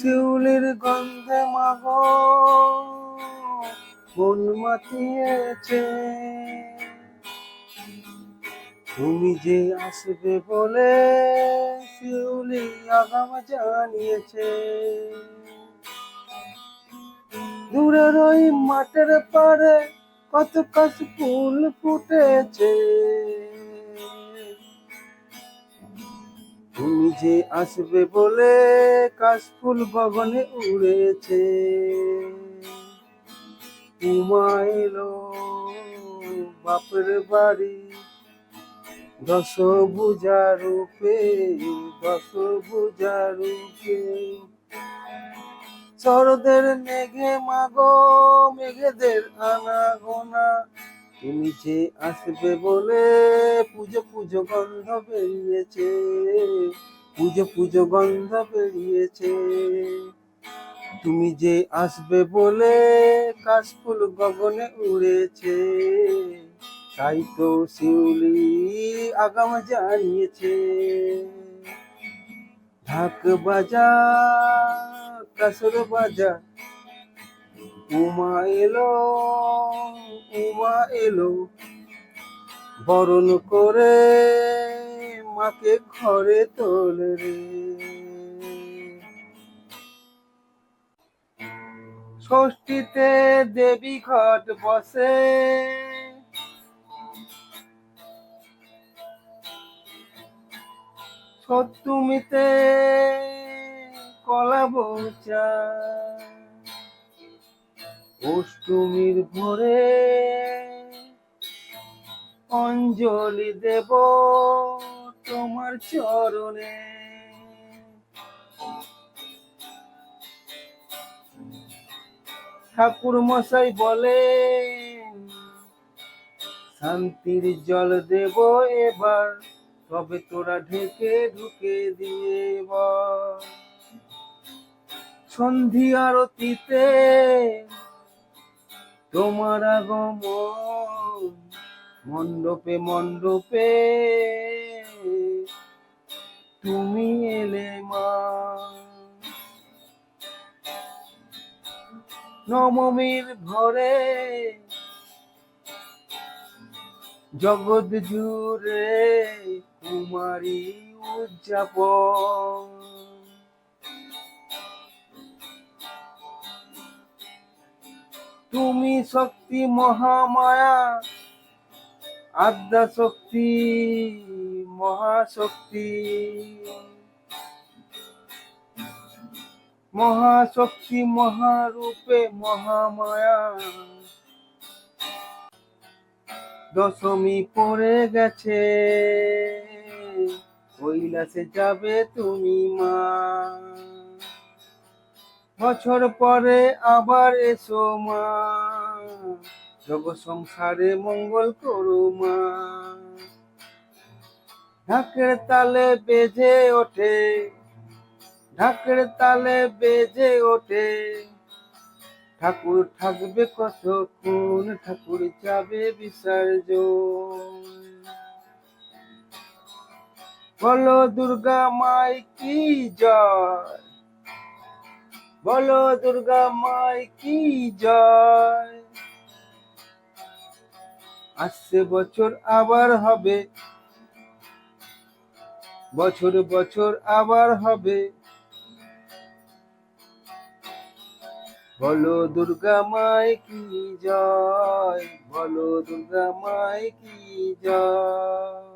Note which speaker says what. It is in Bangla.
Speaker 1: শিউলির গন্ধে মাগো মন মাতিয়েছে, তুমি যে আসবে বলে শিউলি আগাম জানিয়েছে। দূরের ওই মাঠের পারে কত কাশ ফুল ফুটেছে, তুমি যে আসবে বলে কাশফুল গগনে উড়েছে। উমা এলো বাপের বাড়ি দশভুজা রূপে, দশভুজা রূপে। শরদের মেঘে মাগো মেঘেদের আনাগোনা, তুমি যে আসবে বলে পুজো পুজো গন্ধ বেরিয়েছে, পুজো পুজো গন্ধ বেরিয়েছে। তুমি যে আসবে বলে কাশফুল গগনে উড়েছে, তাই তো শিউলি আগাম জানিয়েছে। ঢাক বাজা কাসর বাজা, উমা এলো, উমা এলো বরণ করে মাকে ঘরে তোলে রে। ষষ্ঠীতে দেবী ঘট বসে, সপ্তমীতে কলা বৌচা, অষ্টমীর ভোরে অঞ্জলি দেব তোমার চরণে। ঠাকুর মশাই বলে শান্তির জল দেব এবার, তবে তোরা ঢেকে ঢুকে দিয়ে সন্ধি আরতিতে তোমার আগমন, মণ্ডপে মণ্ডপে তুমি এলে মা। নবমীর ভোরে জগৎ জুড়ে কুমারী উদযাপন, তুমি শক্তি মহামায়া আদ্যা শক্তি মহাশক্তি, মহাশক্তি মহারূপে মহামায়া। দশমী পড়ে গেছে কৈলাসে যাবে তুমি মা, বছর পরে আবার এসো মা, জগৎ সংসারে মঙ্গল করো মা। ঢাকের তালে বেজে ওঠে, ঢাকের তালে বেজে ওঠে, ঠাকুর থাকবে কতক্ষণ, ঠাকুর যাবে বিসর্জন। বলো দুর্গা মাই কি জয়, বলো দুর্গা মাই কি জয়। আসছে বছর আবার হবে, বছর বছর আবার হবে, বলো দুর্গা মাই কি জয়, বলো দুর্গা মাই কি জয়।